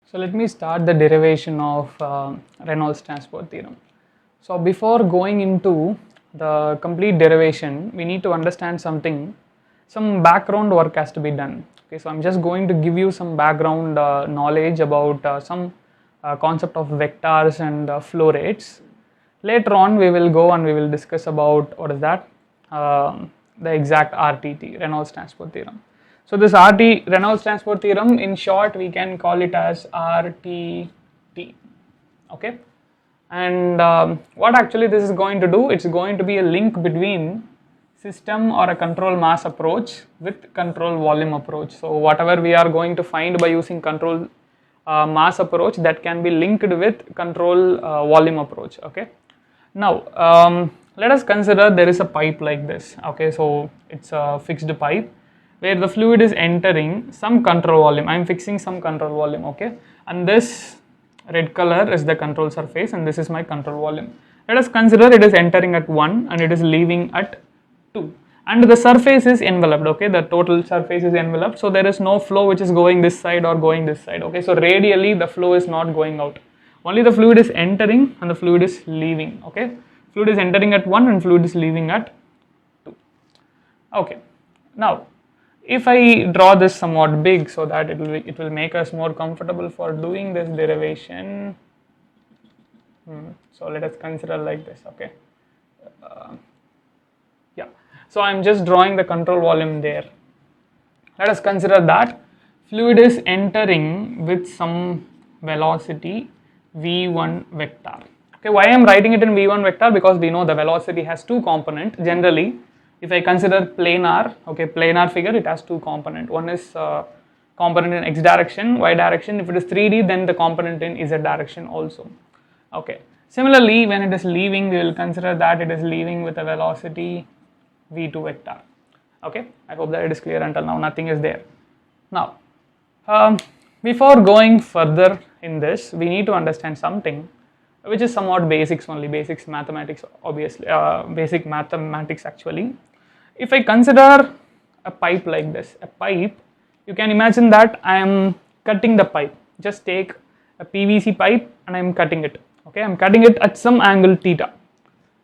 So let me start the derivation of Reynolds Transport Theorem. So before going into the complete derivation, we need to understand something. Some background work has to be done. Okay, so I'm just going to give you some background knowledge about some concept of vectors and flow rates. Later on, we will go and we will discuss about what is that, the exact RTT, Reynolds Transport Theorem. So this Reynolds Transport Theorem, in short, we can call it as RTT. Okay, and what actually this is going to do? It's going to be a link between system or a control mass approach with control volume approach. So whatever we are going to find by using control mass approach, that can be linked with control volume approach. Okay. Now let us consider there is a pipe like this. Okay, so it's a fixed pipe where the fluid is entering some control volume. I am fixing some control volume. Okay, and this red color is the control surface and this is my control volume. Let us consider it is entering at 1 and it is leaving at 2, and the surface is enveloped. Okay, the total surface is enveloped, so there is no flow which is going this side or going this side. Okay, so radially the flow is not going out, only the fluid is entering and the fluid is leaving. Okay, fluid is entering at 1 and fluid is leaving at 2. Okay, now if I draw this somewhat big so that it will make us more comfortable for doing this derivation. So let us consider like this. Okay, yeah, so I'm just drawing the control volume there. Let us consider that fluid is entering with some velocity v1 vector. Okay, why I am writing it in v1 vector? Because we know the velocity has two components generally. If I consider planar, okay, planar figure, it has two components. One is component in x direction, y direction. If it is 3D, then the component in z direction also. Okay. Similarly, when it is leaving, we will consider that it is leaving with a velocity v2 vector. Okay. I hope that it is clear until now. Nothing is there. Now, before going further in this, we need to understand something which is somewhat basics only, basics mathematics, obviously, basic mathematics actually. If I consider a pipe like this, a pipe, you can imagine that I am cutting the pipe. Just take a PVC pipe and I am cutting it. Okay, I am cutting it at some angle theta.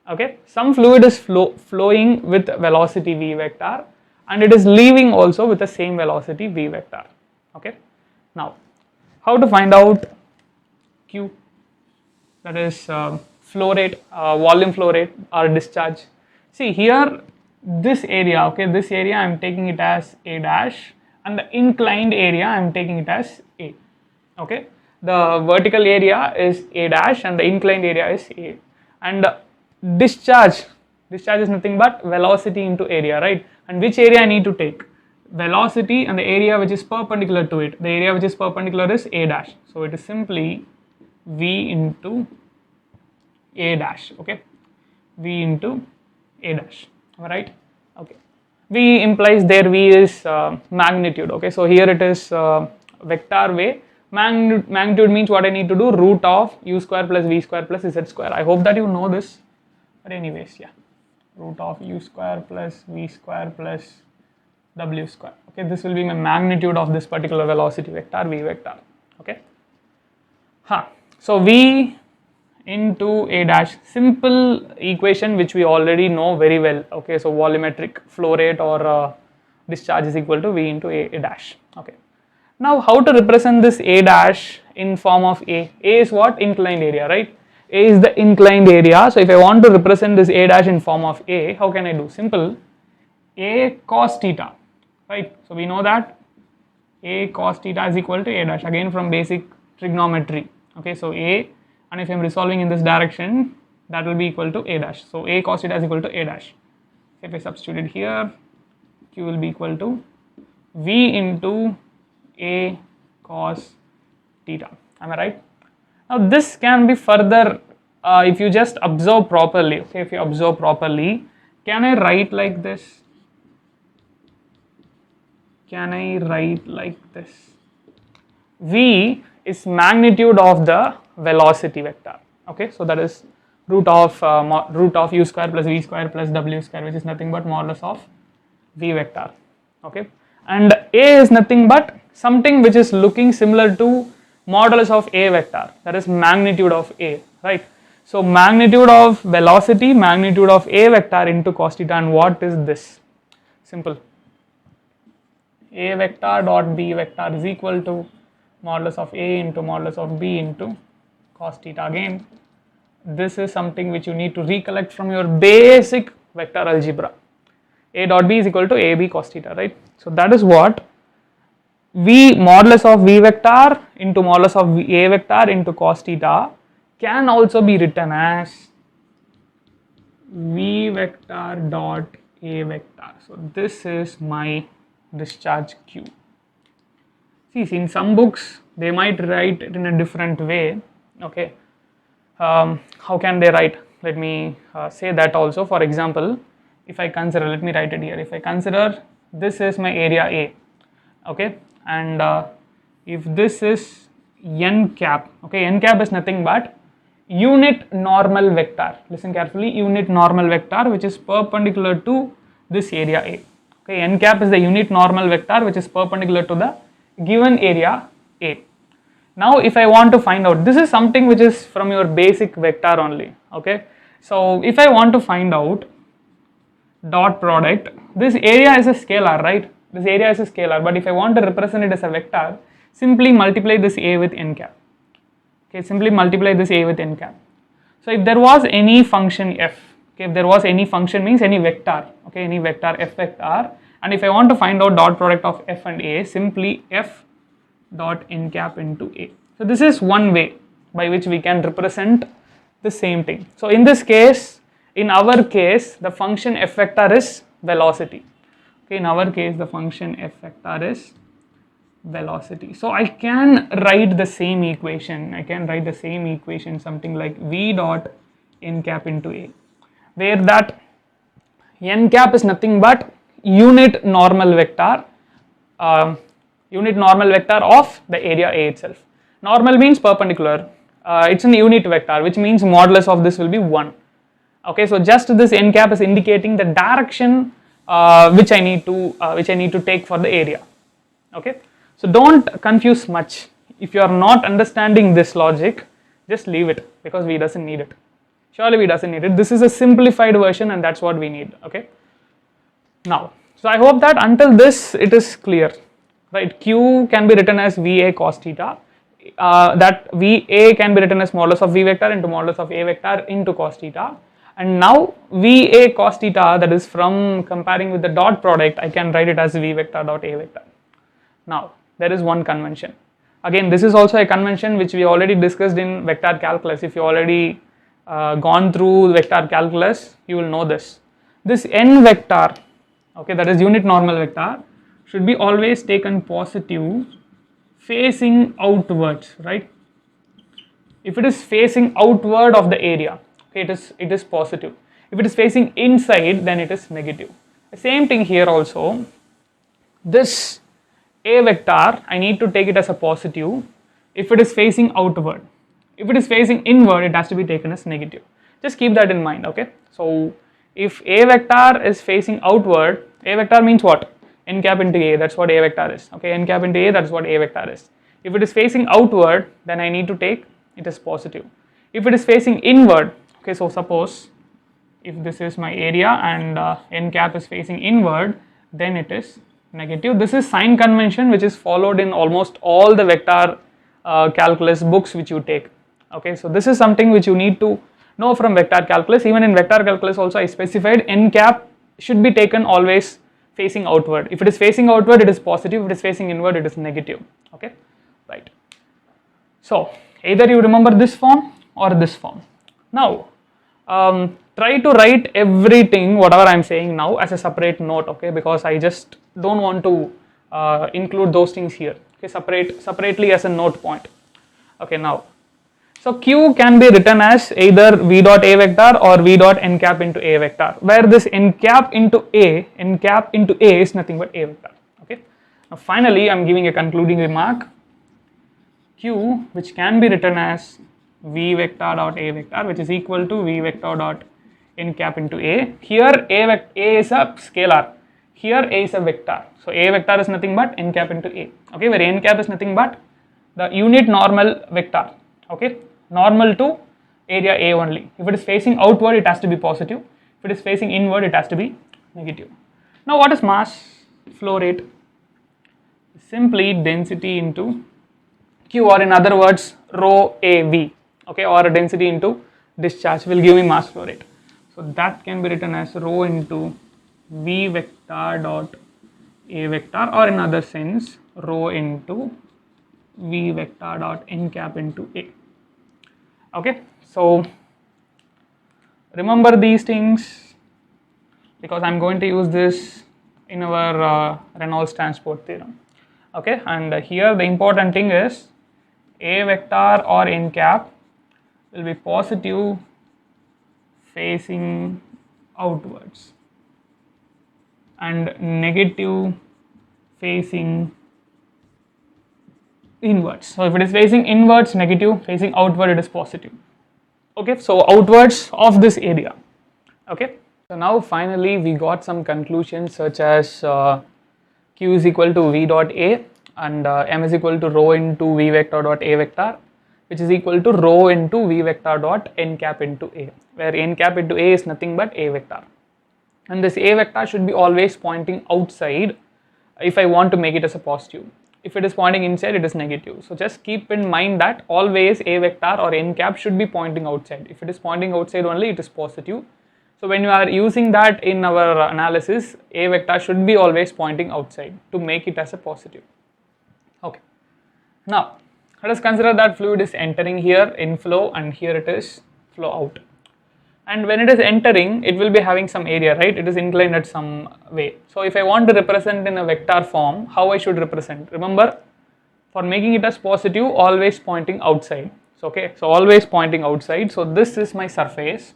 Okay, some fluid is flowing with velocity v vector and it is leaving also with the same velocity v vector. Okay, now how to find out Q? That is flow rate, volume flow rate or discharge. See here, this area, okay, this area I am taking it as A dash and the inclined area I am taking it as A. Okay, the vertical area is A dash and the inclined area is A, and discharge is nothing but velocity into area, right? And which area I need to take? Velocity and the area which is perpendicular to it. The area which is perpendicular is A dash, so it is simply V into A dash. Okay, V into A dash. Am I right? Okay. V implies there V is magnitude. Okay, so here it is vector way. Magnitude means what I need to do? Root of u square plus v square plus z square. I hope that you know this. But anyways, yeah, root of u square plus v square plus w square. Okay, this will be my magnitude of this particular velocity vector, v vector. Okay. So V into A dash, simple equation which we already know very well. Okay, so volumetric flow rate or discharge is equal to V into A dash. Okay, now how to represent this A dash in form of A? A is what? Inclined area, right? A is the inclined area. So if I want to represent this A dash in form of A, how can I do? Simple, A cos theta, right? So we know that A cos theta is equal to A dash, again from basic trigonometry. Okay, so A, and if I am resolving in this direction, that will be equal to A dash. So A cos theta is equal to A dash. If I substitute it here, Q will be equal to V into A cos theta. Am I right? Now this can be further, if you just observe properly. Okay, if you observe properly, can I write like this? Can I write like this? V is magnitude of the velocity vector. Okay, so that is root of u square plus v square plus w square, which is nothing but modulus of v vector. Okay, and A is nothing but something which is looking similar to modulus of A vector, that is magnitude of A, right? So magnitude of velocity, magnitude of A vector into cos theta, and what is this? Simple. A vector dot B vector is equal to modulus of A into modulus of B into cos theta. Again, this is something which you need to recollect from your basic vector algebra. A dot B is equal to AB cos theta, right? So that is what V modulus of V vector into modulus of A vector into cos theta can also be written as V vector dot A vector. So this is my discharge Q. See, in some books they might write it in a different way. Okay, how can they write? Let me say that also. For example, if I consider, let me write it here. If I consider this is my area A, okay, and if this is n cap, okay, n cap is nothing but unit normal vector. Listen carefully, unit normal vector which is perpendicular to this area A. Okay, n cap is the unit normal vector which is perpendicular to the given area A. Now if I want to find out, this is something which is from your basic vector only, okay. So if I want to find out dot product, this area is a scalar, right? This area is a scalar, but if I want to represent it as a vector, simply multiply this A with n cap. Okay, simply multiply this A with n cap. So if there was any function f, okay, if there was any function means any vector, okay, any vector f vector, and if I want to find out dot product of f and A, simply f dot n cap into A. So this is one way by which we can represent the same thing. So in this case, in our case, the function f vector is velocity. Okay, in our case, the function f vector is velocity. So I can write the same equation. I can write the same equation, something like v dot n cap into A, where that n cap is nothing but unit normal vector, of the area A itself. Normal means perpendicular. It's an unit vector, which means modulus of this will be 1. Okay, so just this n cap is indicating the direction which I need to take for the area. Okay, so don't confuse much. If you are not understanding this logic, just leave it, because we doesn't need it. Surely we doesn't need it. This is a simplified version, and that's what we need. Okay. Now, so I hope that until this it is clear, right? Q can be written as VA cos theta. That VA can be written as modulus of V vector into modulus of A vector into cos theta. And now VA cos theta, that is from comparing with the dot product, I can write it as V vector dot A vector. Now there is one convention. Again, this is also a convention which we already discussed in vector calculus. If you already gone through vector calculus, you will know this. This n vector, okay, that is unit normal vector, should be always taken positive facing outwards, right? If it is facing outward of the area, okay, it is positive. If it is facing inside, then it is negative. The same thing here also. This A vector, I need to take it as a positive if it is facing outward. If it is facing inward, it has to be taken as negative. Just keep that in mind, okay? So if A vector is facing outward, A vector means what? N cap into A, that's what A vector is. Okay, n cap into A, that's what A vector is. If it is facing outward, then I need to take it as positive. If it is facing inward, okay, so suppose if this is my area and n cap is facing inward, then it is negative. This is sign convention which is followed in almost all the vector calculus books which you take. Okay, so this is something which you need to know from vector calculus. Even in vector calculus also I specified n cap should be taken always facing outward. If it is facing outward, it is positive. If it is facing inward, it is negative. Okay, right. So either you remember this form or this form. Now try to write everything whatever I am saying now as a separate note, okay, because I just don't want to include those things here. Okay, separately as a note point. Okay, now so Q can be written as either V dot A vector or V dot n cap into A vector, where this n cap into A is nothing but A vector. Okay. Now finally, I am giving a concluding remark. Q, which can be written as V vector dot A vector, which is equal to V vector dot n cap into A. Here A is a scalar. Here A is a vector. So A vector is nothing but n cap into A. Okay, where n cap is nothing but the unit normal vector, okay, normal to area A only. If it is facing outward, it has to be positive. If it is facing inward, it has to be negative. Now what is mass flow rate? Simply density into Q, or in other words rho AV, okay, or density into discharge will give me mass flow rate. So that can be written as rho into V vector dot A vector, or in other sense rho into V vector dot n cap into A. Okay, so remember these things because I'm going to use this in our Reynolds Transport Theorem. Okay, and here the important thing is A vector or n cap will be positive facing outwards and negative facing inwards. So if it is facing inwards negative, facing outward it is positive. Okay, so outwards of this area. Okay, so now finally we got some conclusions such as Q is equal to V dot A and M is equal to rho into V vector dot A vector, which is equal to rho into V vector dot n cap into A, where n cap into A is nothing but A vector. And this A vector should be always pointing outside if I want to make it as a positive. If it is pointing inside, it is negative. So just keep in mind that always A vector or n cap should be pointing outside. If it is pointing outside only, it is positive. So when you are using that in our analysis, A vector should be always pointing outside to make it as a positive. Okay. Now let us consider that fluid is entering here, inflow, and here it is flow out. And when it is entering, it will be having some area, right? It is inclined at some way. So if I want to represent in a vector form, how I should represent? Remember, for making it as positive, always pointing outside. So okay, so always pointing outside. So this is my surface.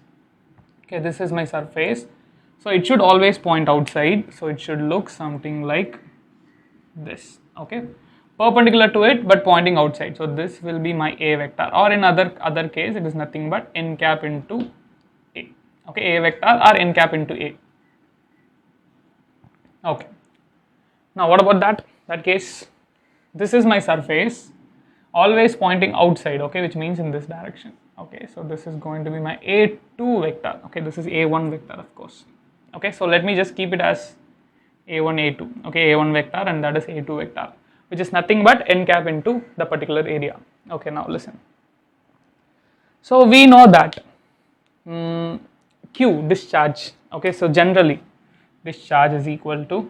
Okay, this is my surface. So it should always point outside. So it should look something like this. Okay, perpendicular to it but pointing outside. So this will be my A vector, or in other case, it is nothing but n cap into A. Okay, A vector or n cap into A. Okay, now what about that case? This is my surface always pointing outside, okay, which means in this direction. Okay, so this is going to be my A2 vector. Okay, this is A1 vector, of course. Okay, so let me just keep it as A1 A2. Okay, A1 vector, and that is A2 vector, which is nothing but n cap into the particular area. Okay, now listen. So we know that Q, discharge. Okay, so generally discharge is equal to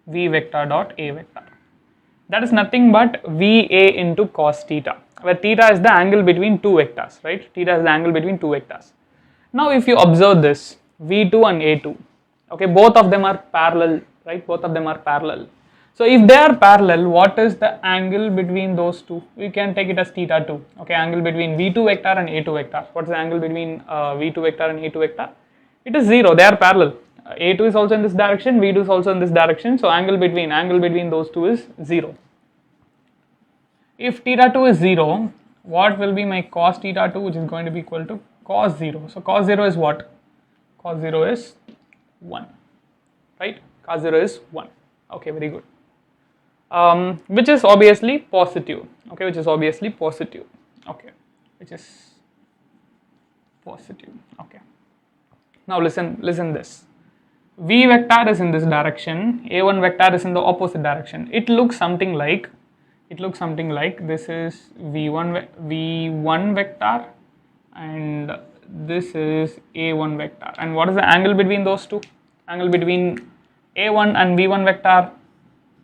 V vector dot A vector. That is nothing but VA into cos theta, where theta is the angle between two vectors, right? Theta is the angle between two vectors. Now if you observe this, V2 and A2, okay, both of them are parallel, right? Both of them are parallel. So if they are parallel, what is the angle between those two? We can take it as theta 2. Okay, angle between V2 vector and A2 vector. What is the angle between V2 vector and A2 vector? It is 0. They are parallel. A2 is also in this direction, V2 is also in this direction. So angle between those two is 0. If theta 2 is 0, what will be my cos theta 2, which is going to be equal to cos 0. So cos 0 is what? Cos 0 is 1, right? Cos 0 is 1. Okay, very good. Which is obviously positive. Okay, which is obviously positive. Okay, which is positive. Okay. Now listen this. V vector is in this direction. A1 vector is in the opposite direction. It looks something like this is V1 vector, and this is A1 vector. And what is the angle between those two? Angle between A1 and V1 vector,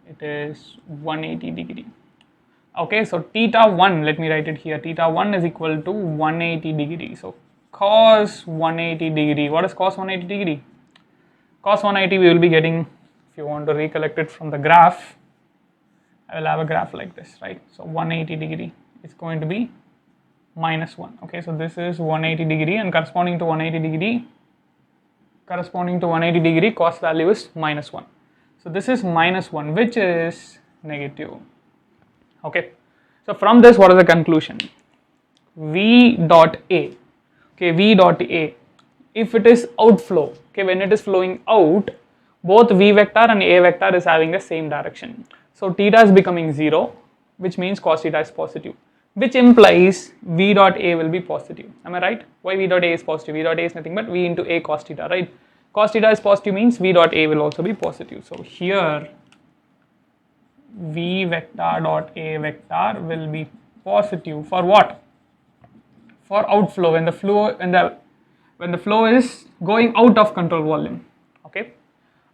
it is 180 degree. Okay, so theta 1, let me write it here. Theta 1 is equal to 180 degree. So cos 180 degree. What is cos 180 degree? Cos 180 we will be getting, if you want to recollect it from the graph, I will have a graph like this, right? So 180 degree is going to be minus 1. Okay, so this is 180 degree, and corresponding to 180 degree cos value is minus 1. So this is minus 1, which is negative. Okay, so from this, what is the conclusion? V dot A. Okay, V dot A, if it is outflow, okay, when it is flowing out, both V vector and A vector is having the same direction. So theta is becoming 0, which means cos theta is positive, which implies V dot A will be positive. Am I right? Why V dot A is positive? V dot A is nothing but V into A cos theta, right? Cos theta is positive means V dot A will also be positive. So here V vector dot A vector will be positive for what? For outflow, when the flow is going out of control volume, okay?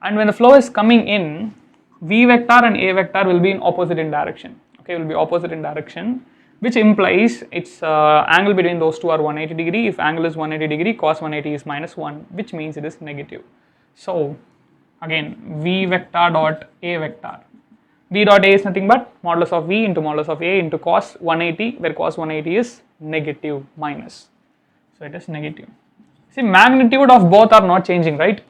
And when the flow is coming in, V vector and A vector will be in opposite in direction, okay? Will be opposite in direction, which implies its angle between those two are 180 degree. If angle is 180 degree, cos 180 is minus 1, which means it is negative. So again, V vector dot A vector, V dot A is nothing but modulus of V into modulus of A into cos 180, where cos 180 is negative minus. So it is negative. See, magnitude of both are not changing, right?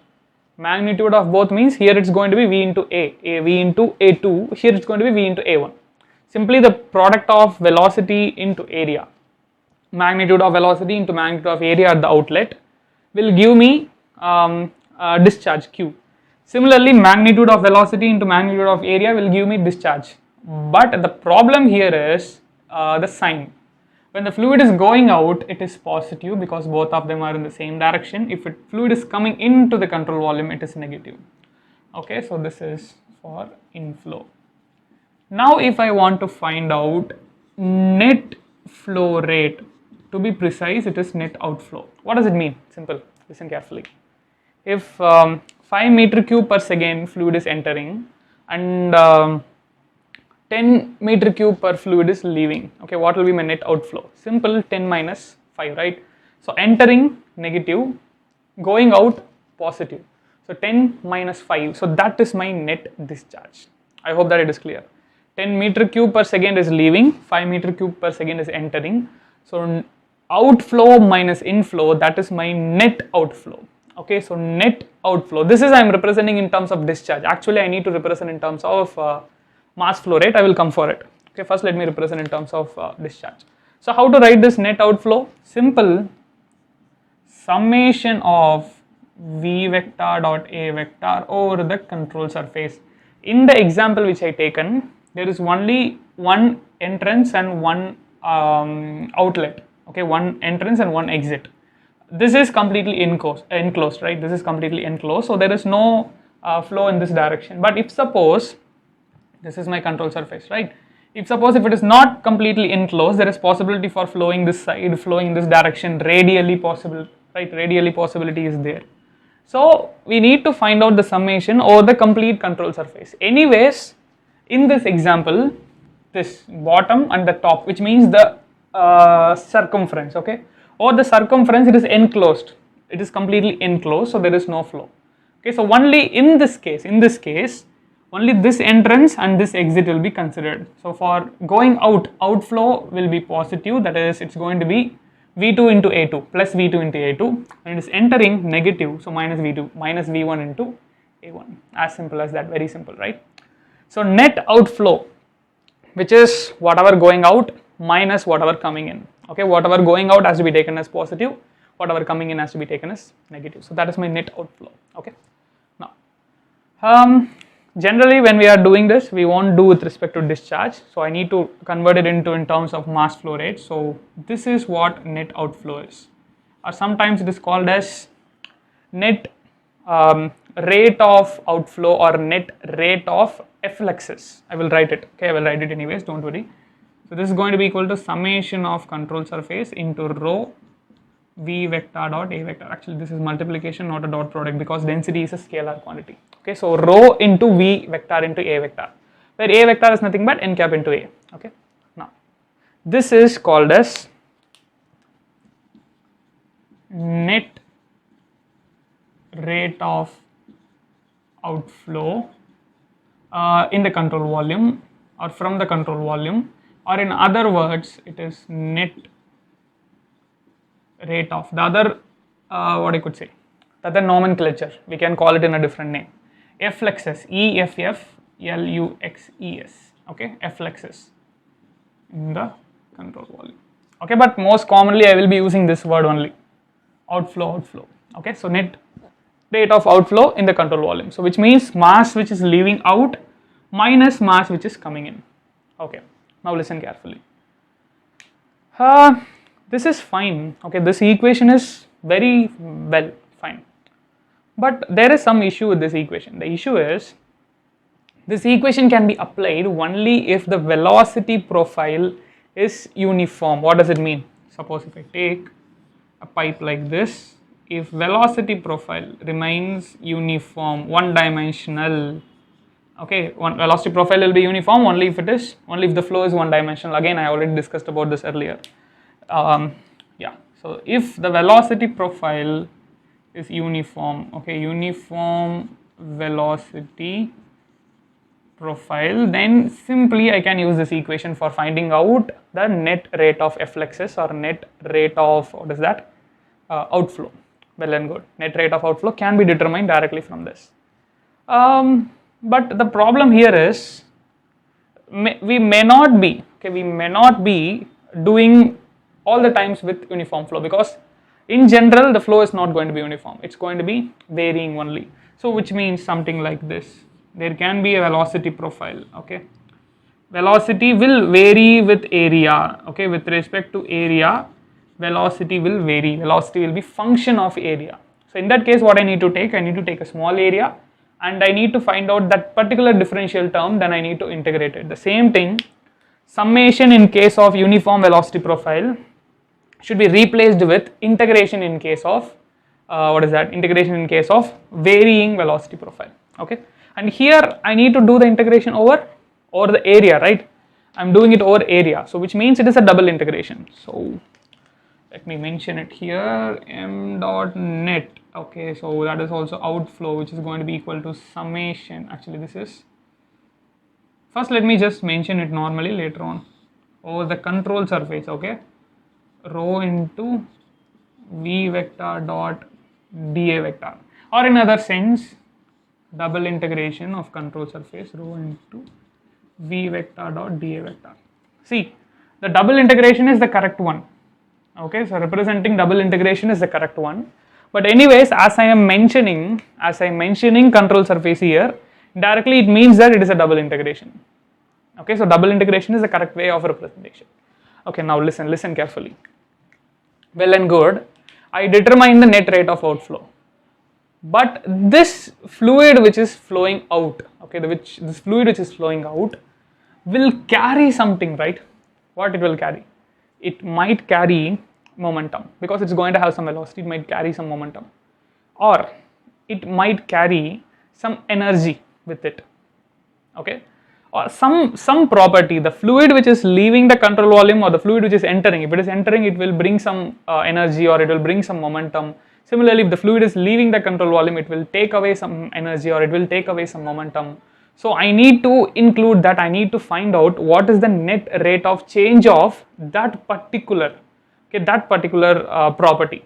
Magnitude of both means here it's going to be V into A, V into A2, here it's going to be V into A1. Simply the product of velocity into area, magnitude of velocity into magnitude of area at the outlet will give me discharge Q. Similarly, magnitude of velocity into magnitude of area will give me discharge. But the problem here is the sign. When the fluid is going out, it is positive because both of them are in the same direction. If fluid is coming into the control volume, it is negative. Okay, so this is for inflow. Now if I want to find out net flow rate, to be precise, it is net outflow. What does it mean? Simple, listen carefully. If 5 meter cube per second fluid is entering and 10 meter cube per fluid is leaving, okay, what will be my net outflow? Simple, 10 minus 5, right? So entering negative, going out positive. So 10 minus 5, so that is my net discharge. I hope that it is clear. 10 meter cube per second is leaving, 5 meter cube per second is entering. So outflow minus inflow, that is my net outflow. Okay, so net outflow, this is I am representing in terms of discharge. Actually I need to represent in terms of mass flow rate. I will come for it. Okay, first let me represent in terms of discharge. So how to write this net outflow? Simple, summation of V vector dot A vector over the control surface. In the example which I taken, there is only one entrance and one outlet. Okay, one entrance and one exit. This is completely enclosed, right? This is completely enclosed, so there is no flow in this direction. But if suppose this is my control surface, right? If it is not completely enclosed, there is possibility for flowing this side, flowing in this direction, radially possible, right? Radially possibility is there. So we need to find out the summation over the complete control surface. Anyways, in this example, this bottom and the top, which means the circumference, okay? Or the circumference, it is enclosed. It is completely enclosed, so there is no flow. Okay, so only in this case, only this entrance and this exit will be considered. So for going out, outflow will be positive, that is it's going to be V2 into A2 plus V2 into A2, and it is entering negative, so minus V2 minus V1 into A1. As simple as that, very simple, right? So net outflow, which is whatever going out minus whatever coming in. Okay, whatever going out has to be taken as positive, whatever coming in has to be taken as negative. So that is my net outflow. Okay, now generally when we are doing this, we won't do with respect to discharge, so I need to convert it into in terms of mass flow rate. So this is what net outflow is, or sometimes it is called as net rate of outflow or net rate of effluxes. I will write it. Okay, I will write it anyways, don't worry. So this is going to be equal to summation of control surface into rho V vector dot A vector. Actually this is multiplication, not a dot product, because density is a scalar quantity. Okay, so rho into V vector into A vector, where A vector is nothing but n cap into A. Okay, now this is called as net rate of outflow in the control volume or from the control volume, or in other words it is net rate of the other what I could say, the other nomenclature, we can call it in a different name, effluxes, EFF LUXES. Okay, effluxes in the control volume. Okay, but most commonly I will be using this word only, outflow. Okay, so net rate of outflow in the control volume, so which means mass which is leaving out minus mass which is coming in. Okay, Now listen carefully. This is fine. Okay, this equation is very well fine. But there is some issue with this equation. The issue is this equation can be applied only if the velocity profile is uniform. What does it mean? Suppose if I take a pipe like this, if velocity profile remains uniform, one dimensional, okay, one velocity profile will be uniform only if the flow is one dimensional. Again, I already discussed about this earlier. Yeah, so if the velocity profile is uniform, okay, uniform velocity profile, then simply I can use this equation for finding out the net rate of effluxes or net rate of, what is that, outflow. Well and good. Net rate of outflow can be determined directly from this. But the problem here is we may not be doing all the times with uniform flow, because in general the flow is not going to be uniform. It's going to be varying only. So which means something like this. There can be a velocity profile. Okay, velocity will vary with area. Okay, with respect to area, velocity will vary. Velocity will be function of area. So in that case, what I need to take a small area and I need to find out that particular differential term, then I need to integrate it. The same thing, summation in case of uniform velocity profile should be replaced with integration in case of integration in case of varying velocity profile. Okay, and here I need to do the integration over the area, right? I'm doing it over area, so which means it is a double integration. So let me mention it here, m dot net. Okay, so that is also outflow, which is going to be equal to summation. Actually, this is, first let me just mention it normally, later on, over the control surface. Okay, rho into v vector dot dA vector, or in other sense, double integration of control surface rho into v vector dot dA vector. See, the double integration is the correct one. Okay, so representing double integration is the correct one. But anyways, as I am mentioning control surface here, directly it means that it is a double integration. Okay, so double integration is the correct way of representation. Okay, now listen carefully. Well and good, I determine the net rate of outflow. But this fluid which is flowing out, okay, this fluid which is flowing out will carry something, right? What it will carry? It might carry momentum, because it's going to have some velocity. It might carry some momentum, or it might carry some energy with it. Okay, or some property. The fluid which is leaving the control volume or the fluid which is entering, if it is entering, it will bring some energy or it will bring some momentum. Similarly, if the fluid is leaving the control volume, it will take away some energy or it will take away some momentum. So I need to include that. I need to find out what is the net rate of change of that particular, okay, property.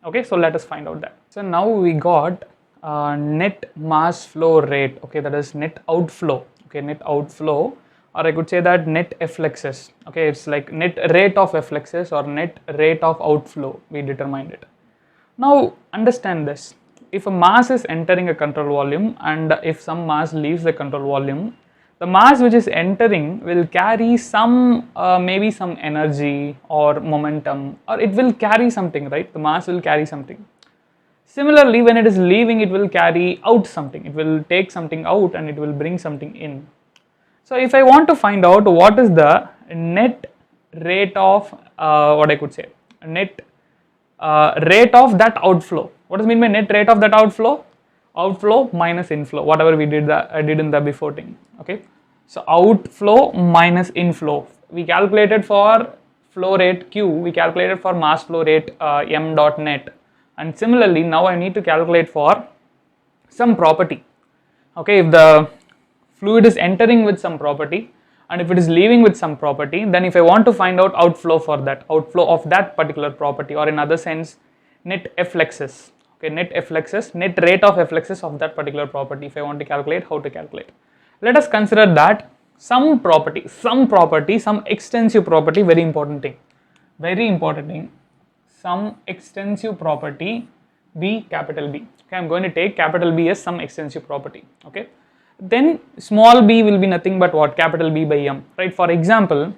Okay, so let us find out that. So now we got net mass flow rate. Okay, that is net outflow. Okay, net outflow, or I could say that net effluxes. Okay, it's like net rate of effluxes or net rate of outflow. We determined it. Now understand this. If a mass is entering a control volume and if some mass leaves the control volume, the mass which is entering will carry some maybe some energy or momentum, or it will carry something, right? The mass will carry something. Similarly, when it is leaving, it will carry out something. It will take something out and it will bring something in. So if I want to find out what is the net rate of net rate of that outflow. What does mean by net rate of that outflow? Outflow minus inflow, whatever we did I did in the before thing. Okay, so outflow minus inflow. We calculated for flow rate Q, we calculated for mass flow rate m dot net, and similarly now I need to calculate for some property. Okay, if the fluid is entering with some property and if it is leaving with some property, then if I want to find out outflow for that, outflow of that particular property, or in other sense net effluxes. Okay, net effluxes, net rate of effluxes of that particular property. If I want to calculate, how to calculate? Let us consider that some property, some extensive property, very important thing, some extensive property B, capital B. Okay, I'm going to take capital B as some extensive property. Okay, then small b will be nothing but what? Capital B by m, right? For example,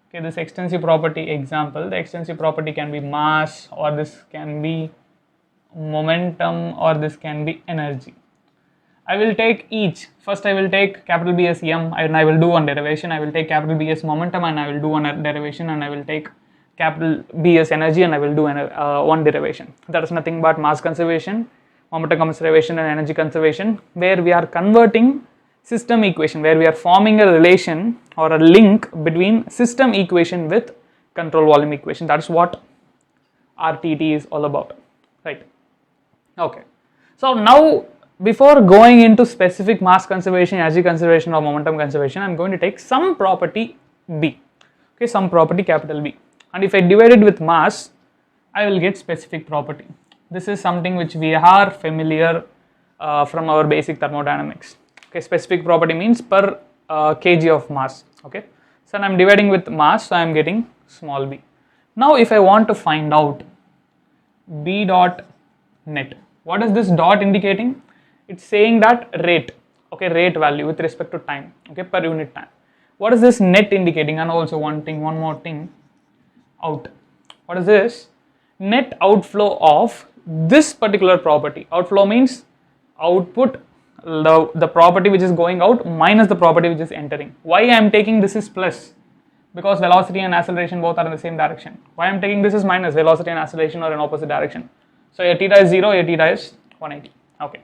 okay, this extensive property example, the extensive property can be mass, or this can be momentum, or this can be energy. I will take each. First I will take capital B as m and I will do one derivation. I will take capital B as momentum and I will do one derivation, and I will take capital B as energy and I will do one derivation. That is nothing but mass conservation, momentum conservation and energy conservation, where we are converting system equation, where we are forming a relation or a link between system equation with control volume equation. That is what RTT is all about, right? Okay, so now before going into specific mass conservation, energy conservation or momentum conservation, I am going to take some property B, okay, some property capital B, and if I divide it with mass, I will get specific property. This is something which we are familiar from our basic thermodynamics. Okay, specific property means per kg of mass. Okay, so I am dividing with mass, so I am getting small b. Now if I want to find out b dot net, what is this dot indicating? It's saying that rate, okay, rate value with respect to time, okay, per unit time. What is this net indicating? And also one more thing, out. What is this? Net outflow of this particular property. Outflow means output, the property which is going out minus the property which is entering. Why I am taking this is plus? Because velocity and acceleration both are in the same direction. Why I am taking this is minus? Velocity and acceleration are in opposite direction. So a theta is 0, a theta is 180. Okay.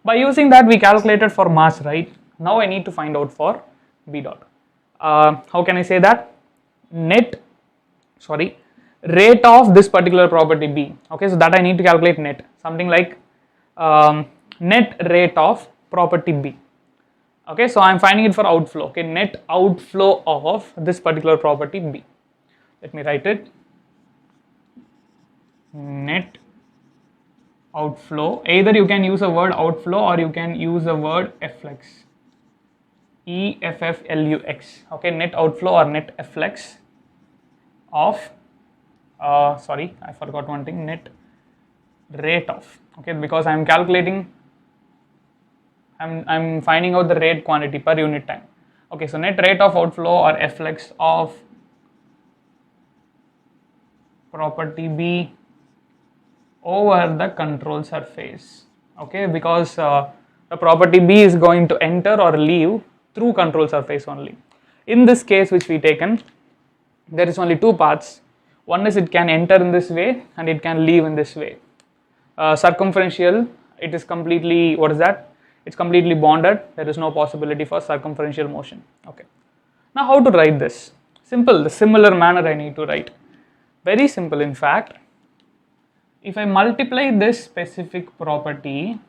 By using that we calculated for mass, right? Now I need to find out for b dot. How can I say that? Rate of this particular property b. Okay, so that I need to calculate net. Something like net rate of property b. Okay, so I am finding it for outflow. Okay, net outflow of this particular property b. Let me write it. Net outflow. Either you can use a word outflow or you can use the word efflux. EFFLUX. Okay, net outflow or net efflux of sorry, I forgot one thing, net rate of, okay, because I am calculating, I'm finding out the rate quantity per unit time. Okay, so net rate of outflow or efflux of property B over the control surface, okay, because the property B is going to enter or leave through control surface only. In this case which we taken, there is only two paths. One is it can enter in this way and it can leave in this way. Circumferential, it is completely, what is that? It's completely bonded. There is no possibility for circumferential motion. Okay. Now how to write this? Simple, the similar manner I need to write. Very simple in fact. If I multiply this specific property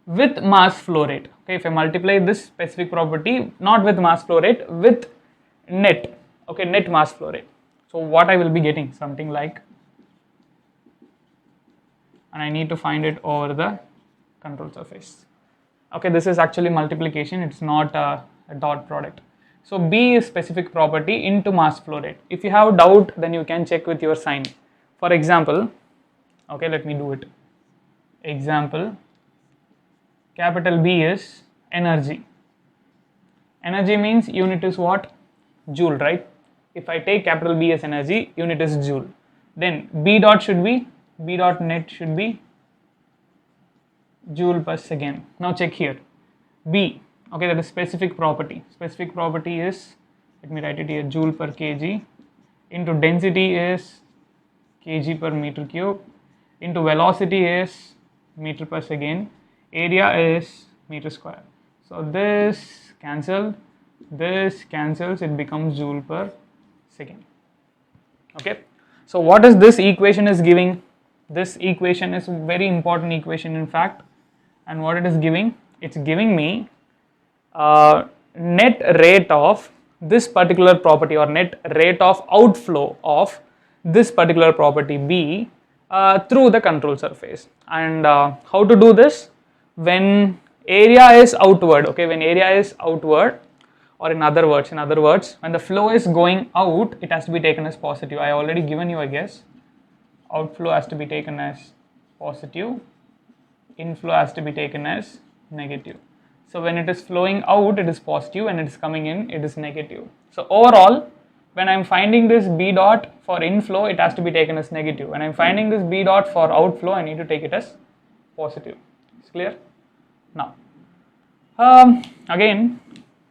with mass flow rate, okay, if I multiply this specific property not with mass flow rate, with net, okay, net mass flow rate. So what I will be getting? Something like, and I need to find it over the control surface. Okay, this is actually multiplication, it's not a dot product. So B is specific property into mass flow rate. If you have doubt, then you can check with your sign. For example, okay, let me do it. Example, capital B is energy. Energy means unit is what? Joule, right? If I take capital B as energy, unit is joule. Then B dot should be, B dot net should be joule per second. Now check here. B, okay, that is specific property. Specific property is, let me write it here, joule per kg, into density is kg per meter cube, into velocity is meter per second, area is meter square. So this cancels, it becomes joule per second. Okay, so what is this equation is giving? This equation is a very important equation in fact, and what it is giving? It's giving me net rate of this particular property or net rate of outflow of this particular property B through the control surface. And how to do this? When area is outward, okay, when area is outward, or in other words, when the flow is going out, it has to be taken as positive. I already given you, I guess. Outflow has to be taken as positive, inflow has to be taken as negative. So when it is flowing out, it is positive, when it is coming in, it is negative. So overall, when I am finding this B dot for inflow, it has to be taken as negative. When I am finding this B dot for outflow, I need to take it as positive. It's clear? Now, again,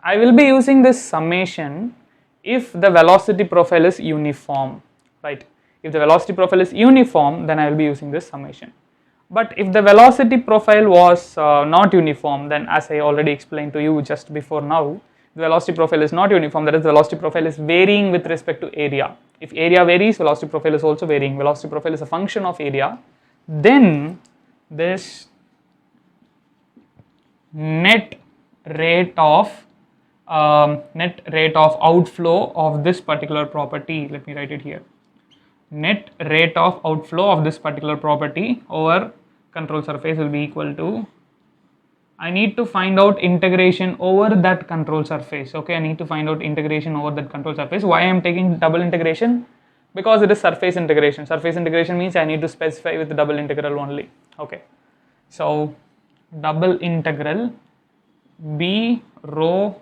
I will be using this summation if the velocity profile is uniform, right? If the velocity profile is uniform, then I will be using this summation. But if the velocity profile was not uniform, then as I already explained to you just before now, the velocity profile is not uniform, that is, the velocity profile is varying with respect to area. If area varies, velocity profile is also varying. Velocity profile is a function of area. Then this net rate of outflow of this particular property, let me write it here, net rate of outflow of this particular property over control surface will be equal to, I need to find out integration over that control surface. Okay, I need to find out integration over that control surface. Why I am taking double integration? Because it is surface integration. Surface integration means I need to specify with the double integral only. Okay, so double integral b rho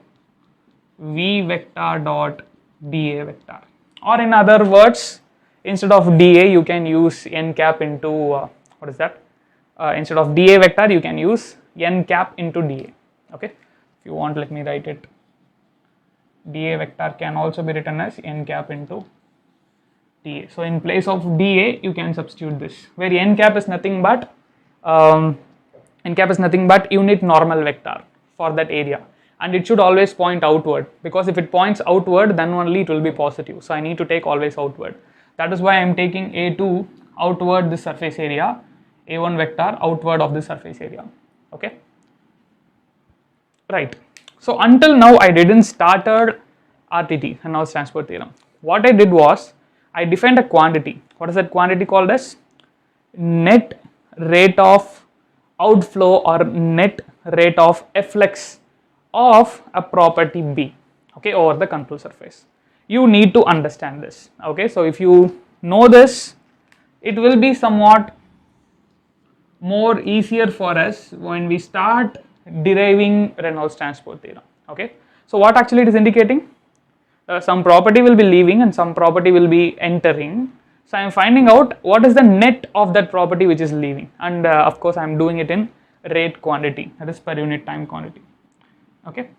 v vector dot dA vector, or in other words, instead of dA you can use n cap into what is that? Instead of dA vector you can use n cap into dA. Okay, if you want, let me write it. dA vector can also be written as n cap into dA. So in place of dA you can substitute this, where n cap is nothing but unit normal vector for that area, and it should always point outward, because if it points outward then only it will be positive. So I need to take always outward. That is why I am taking A2 outward this surface area, A1 vector outward of this surface area. Okay, right. So until now I didn't started RTT, Reynolds Transport Theorem. What I did was I defined a quantity. What is that quantity called as? Net rate of outflow or net rate of efflux of a property B, okay, over the control surface. You need to understand this. Okay, so if you know this, it will be somewhat more easier for us when we start deriving Reynolds Transport Theorem. Okay, so what actually it is indicating? Some property will be leaving and some property will be entering. So I am finding out what is the net of that property which is leaving, and of course I am doing it in rate quantity, that is per unit time quantity. Okay.